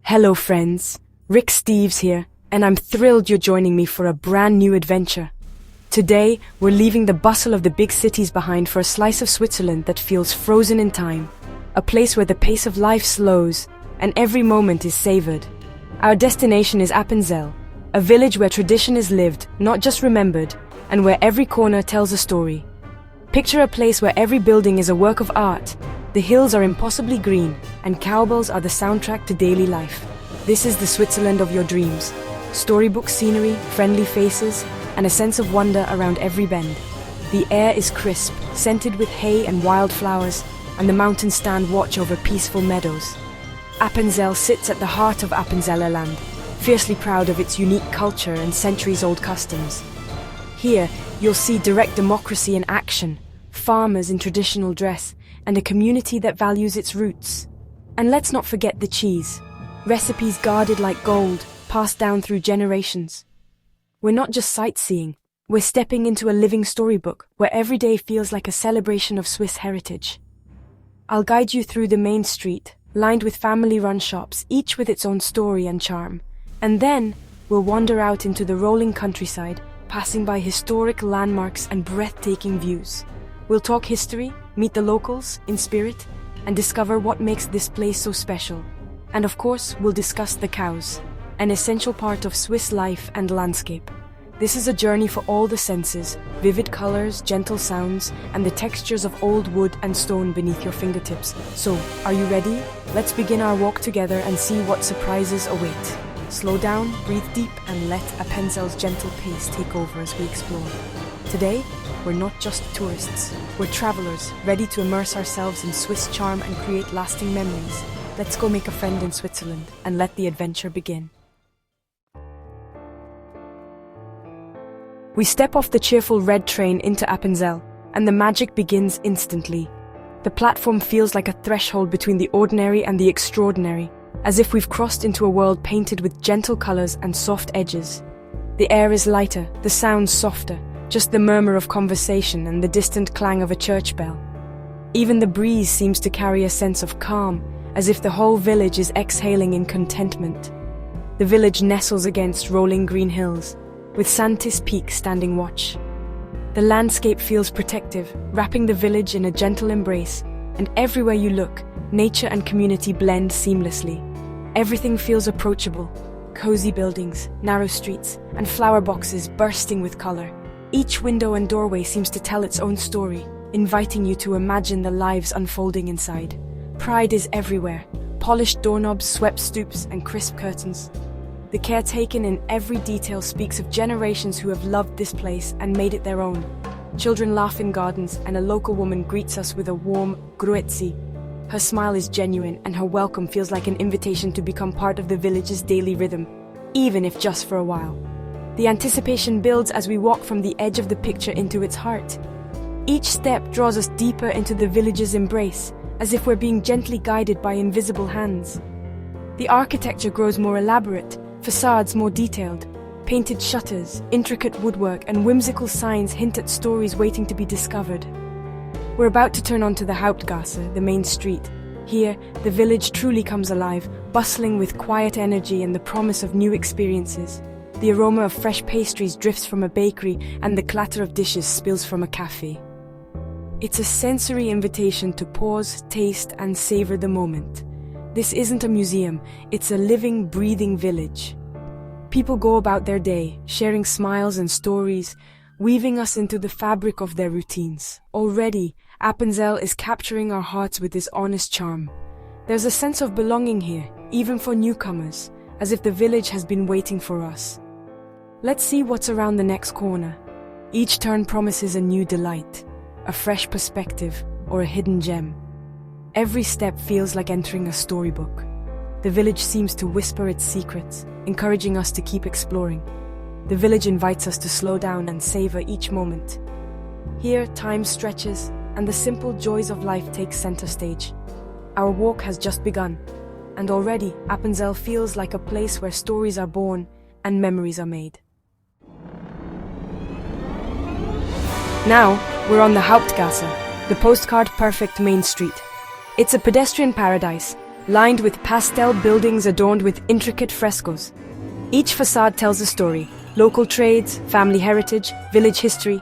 Hello friends, Rick Steves here, and I'm thrilled you're joining me for a brand new adventure. Today, we're leaving the bustle of the big cities behind for a slice of Switzerland that feels frozen in time, a place where the pace of life slows and every moment is savored. Our destination is Appenzell, a village where tradition is lived, not just remembered, and where every corner tells a story. Picture a place where every building is a work of art, the hills are impossibly green, and cowbells are the soundtrack to daily life. This is the Switzerland of your dreams. Storybook scenery, friendly faces, and a sense of wonder around every bend. The air is crisp, scented with hay and wildflowers, and the mountains stand watch over peaceful meadows. Appenzell sits at the heart of Appenzeller land, fiercely proud of its unique culture and centuries-old customs. Here, you'll see direct democracy in action, farmers in traditional dress, and a community that values its roots. And let's not forget the cheese. Recipes guarded like gold, passed down through generations. We're not just sightseeing, we're stepping into a living storybook where every day feels like a celebration of Swiss heritage. I'll guide you through the main street, lined with family-run shops, each with its own story and charm. And then, we'll wander out into the rolling countryside, passing by historic landmarks and breathtaking views. We'll talk history, meet the locals in spirit, and discover what makes this place so special. And of course, we'll discuss the cows, an essential part of Swiss life and landscape. This is a journey for all the senses, vivid colors, gentle sounds, and the textures of old wood and stone beneath your fingertips. So, are you ready? Let's begin our walk together and see what surprises await. Slow down, breathe deep, and let Appenzell's gentle pace take over as we explore. Today, we're not just tourists, we're travelers, ready to immerse ourselves in Swiss charm and create lasting memories. Let's go make a friend in Switzerland and let the adventure begin. We step off the cheerful red train into Appenzell, and the magic begins instantly. The platform feels like a threshold between the ordinary and the extraordinary, as if we've crossed into a world painted with gentle colors and soft edges. The air is lighter, the sounds softer, just the murmur of conversation and the distant clang of a church bell. Even the breeze seems to carry a sense of calm, as if the whole village is exhaling in contentment. The village nestles against rolling green hills, with Santis Peak standing watch. The landscape feels protective, wrapping the village in a gentle embrace, and everywhere you look, nature and community blend seamlessly. Everything feels approachable, cozy buildings, narrow streets, and flower boxes bursting with color. Each window and doorway seems to tell its own story, inviting you to imagine the lives unfolding inside. Pride is everywhere, polished doorknobs, swept stoops, and crisp curtains. The care taken in every detail speaks of generations who have loved this place and made it their own. Children laugh in gardens, and a local woman greets us with a warm "Grüezi." Her smile is genuine, and her welcome feels like an invitation to become part of the village's daily rhythm, even if just for a while. The anticipation builds as we walk from the edge of the picture into its heart. Each step draws us deeper into the village's embrace, as if we're being gently guided by invisible hands. The architecture grows more elaborate, facades more detailed. Painted shutters, intricate woodwork, and whimsical signs hint at stories waiting to be discovered. We're about to turn onto the Hauptgasse, the main street. Here, the village truly comes alive, bustling with quiet energy and the promise of new experiences. The aroma of fresh pastries drifts from a bakery, and the clatter of dishes spills from a cafe. It's a sensory invitation to pause, taste, and savor the moment. This isn't a museum, it's a living, breathing village. People go about their day, sharing smiles and stories, weaving us into the fabric of their routines. Already, Appenzell is capturing our hearts with this honest charm. There's a sense of belonging here, even for newcomers, as if the village has been waiting for us. Let's see what's around the next corner. Each turn promises a new delight, a fresh perspective, or a hidden gem. Every step feels like entering a storybook. The village seems to whisper its secrets, encouraging us to keep exploring. The village invites us to slow down and savor each moment. Here, time stretches, and the simple joys of life take center stage. Our walk has just begun, and already Appenzell feels like a place where stories are born and memories are made. Now, we're on the Hauptgasse, the postcard-perfect main street. It's a pedestrian paradise, lined with pastel buildings adorned with intricate frescoes. Each facade tells a story: local trades, family heritage, village history.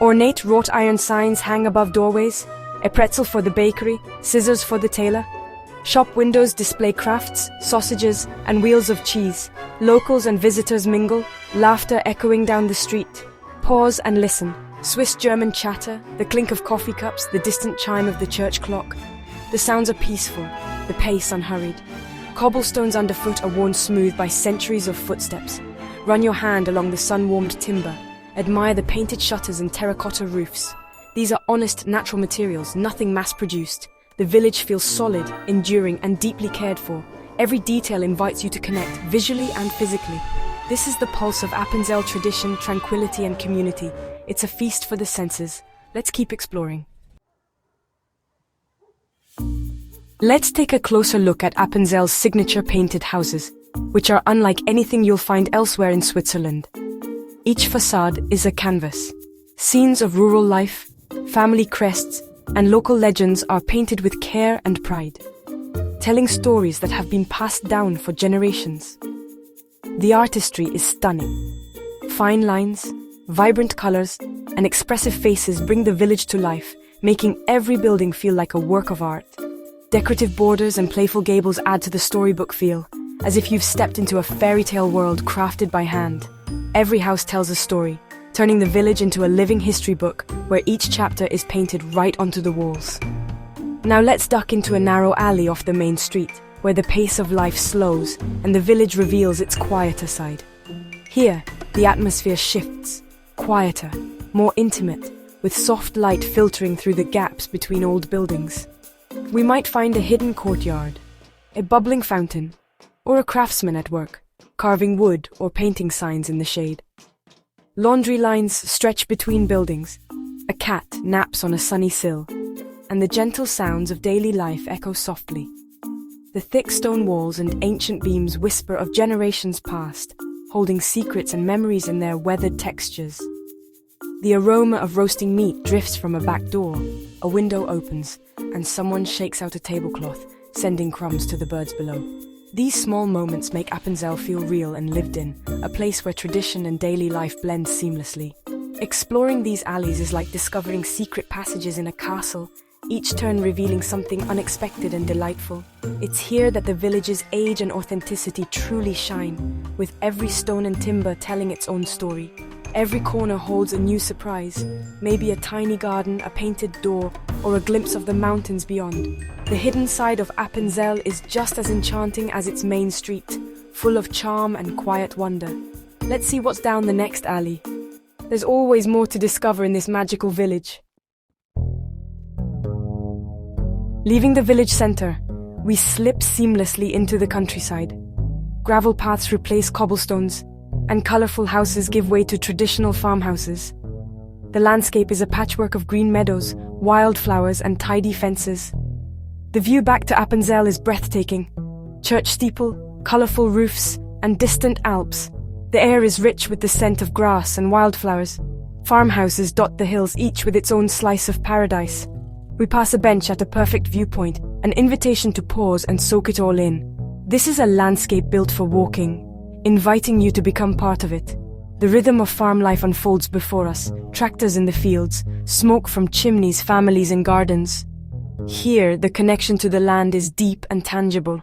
Ornate wrought iron signs hang above doorways, a pretzel for the bakery, scissors for the tailor. Shop windows display crafts, sausages, and wheels of cheese. Locals and visitors mingle, laughter echoing down the street. Pause and listen. Swiss-German chatter, the clink of coffee cups, the distant chime of the church clock. The sounds are peaceful, the pace unhurried. Cobblestones underfoot are worn smooth by centuries of footsteps. Run your hand along the sun-warmed timber. Admire the painted shutters and terracotta roofs. These are honest, natural materials, nothing mass-produced. The village feels solid, enduring, and deeply cared for. Every detail invites you to connect, visually and physically. This is the pulse of Appenzell tradition, tranquility, and community. It's a feast for the senses. Let's keep exploring. Let's take a closer look at Appenzell's signature painted houses, which are unlike anything you'll find elsewhere in Switzerland. Each facade is a canvas. Scenes of rural life, family crests, and local legends are painted with care and pride, telling stories that have been passed down for generations. The artistry is stunning. Fine lines, vibrant colors, and expressive faces bring the village to life, making every building feel like a work of art. Decorative borders and playful gables add to the storybook feel, as if you've stepped into a fairy tale world crafted by hand. Every house tells a story, turning the village into a living history book where each chapter is painted right onto the walls. Now let's duck into a narrow alley off the main street, where the pace of life slows and the village reveals its quieter side. Here, the atmosphere shifts, quieter, more intimate, with soft light filtering through the gaps between old buildings. We might find a hidden courtyard, a bubbling fountain, or a craftsman at work, carving wood or painting signs in the shade. Laundry lines stretch between buildings, a cat naps on a sunny sill, and the gentle sounds of daily life echo softly. The thick stone walls and ancient beams whisper of generations past, holding secrets and memories in their weathered textures. The aroma of roasting meat drifts from a back door, a window opens, and someone shakes out a tablecloth, sending crumbs to the birds below. These small moments make Appenzell feel real and lived in, a place where tradition and daily life blend seamlessly. Exploring these alleys is like discovering secret passages in a castle, each turn revealing something unexpected and delightful. It's here that the village's age and authenticity truly shine, with every stone and timber telling its own story. Every corner holds a new surprise, maybe a tiny garden, a painted door, or a glimpse of the mountains beyond. The hidden side of Appenzell is just as enchanting as its main street, full of charm and quiet wonder. Let's see what's down the next alley. There's always more to discover in this magical village. Leaving the village center, we slip seamlessly into the countryside. Gravel paths replace cobblestones, and colorful houses give way to traditional farmhouses. The landscape is a patchwork of green meadows, wildflowers, and tidy fences. The view back to Appenzell is breathtaking. Church steeple, colorful roofs, and distant Alps. The air is rich with the scent of grass and wildflowers. Farmhouses dot the hills, each with its own slice of paradise. We pass a bench at a perfect viewpoint, an invitation to pause and soak it all in. This is a landscape built for walking, inviting you to become part of it. The rhythm of farm life unfolds before us, tractors in the fields, smoke from chimneys, families in gardens. Here, the connection to the land is deep and tangible.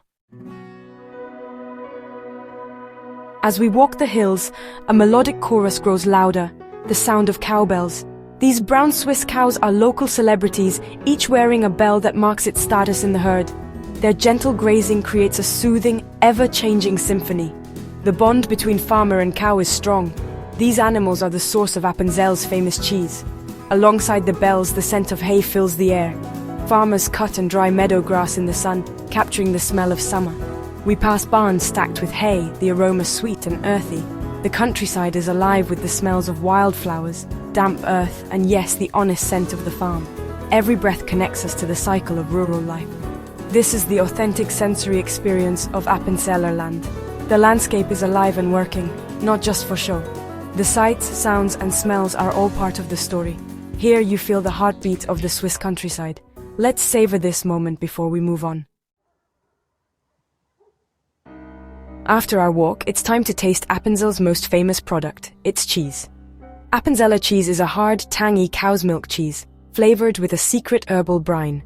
As we walk the hills, a melodic chorus grows louder, the sound of cowbells. These brown Swiss cows are local celebrities, each wearing a bell that marks its status in the herd. Their gentle grazing creates a soothing, ever-changing symphony. The bond between farmer and cow is strong. These animals are the source of Appenzell's famous cheese. Alongside the bells, the scent of hay fills the air. Farmers cut and dry meadow grass in the sun, capturing the smell of summer. We pass barns stacked with hay, the aroma sweet and earthy. The countryside is alive with the smells of wildflowers, damp earth, and yes, the honest scent of the farm. Every breath connects us to the cycle of rural life. This is the authentic sensory experience of Appenzeller land. The landscape is alive and working, not just for show. The sights, sounds, and smells are all part of the story. Here you feel the heartbeat of the Swiss countryside. Let's savor this moment before we move on. After our walk, it's time to taste Appenzell's most famous product, its cheese. Appenzeller cheese is a hard, tangy cow's milk cheese, flavored with a secret herbal brine.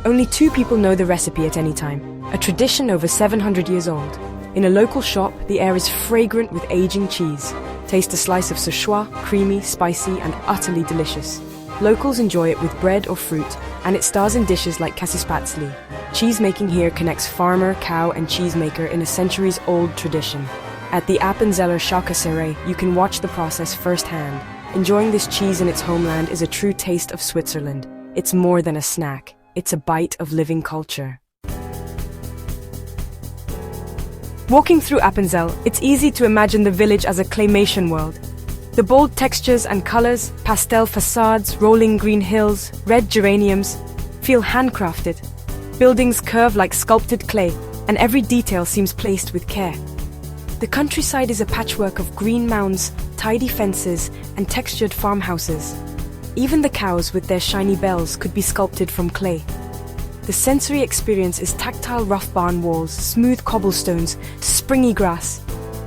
Only 2 people know the recipe at any time, a tradition over 700 years old. In a local shop, the air is fragrant with aging cheese. Taste a slice of Szechuan, creamy, spicy, and utterly delicious. Locals enjoy it with bread or fruit, and it stars in dishes like käsespätzle. Cheese-making here connects farmer, cow, and cheesemaker in a centuries-old tradition. At the Appenzeller Schaukäserei, you can watch the process firsthand. Enjoying this cheese in its homeland is a true taste of Switzerland. It's more than a snack. It's a bite of living culture. Walking through Appenzell, it's easy to imagine the village as a claymation world. The bold textures and colors, pastel facades, rolling green hills, red geraniums, feel handcrafted. Buildings curve like sculpted clay, and every detail seems placed with care. The countryside is a patchwork of green mounds, tidy fences, and textured farmhouses. Even the cows with their shiny bells could be sculpted from clay. The sensory experience is tactile rough barn walls, smooth cobblestones, springy grass.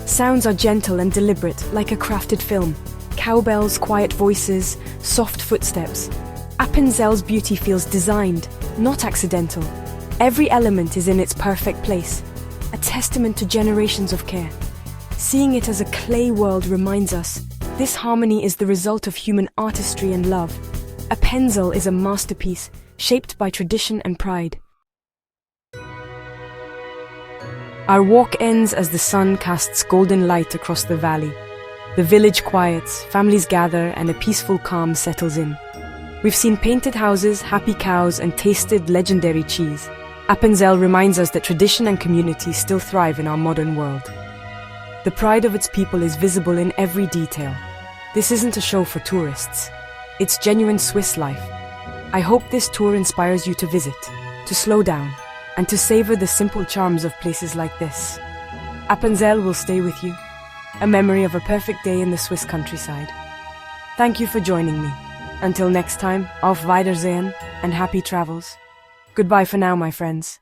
Sounds are gentle and deliberate, like a crafted film. Cowbells, quiet voices, soft footsteps. Appenzell's beauty feels designed, not accidental. Every element is in its perfect place, a testament to generations of care. Seeing it as a clay world reminds us, this harmony is the result of human artistry and love. Appenzell is a masterpiece, shaped by tradition and pride. Our walk ends as the sun casts golden light across the valley. The village quiets, families gather, and a peaceful calm settles in. We've seen painted houses, happy cows, and tasted legendary cheese. Appenzell reminds us that tradition and community still thrive in our modern world. The pride of its people is visible in every detail. This isn't a show for tourists. It's genuine Swiss life. I hope this tour inspires you to visit, to slow down, and to savor the simple charms of places like this. Appenzell will stay with you, a memory of a perfect day in the Swiss countryside. Thank you for joining me. Until next time, auf Wiedersehen and happy travels. Goodbye for now, my friends.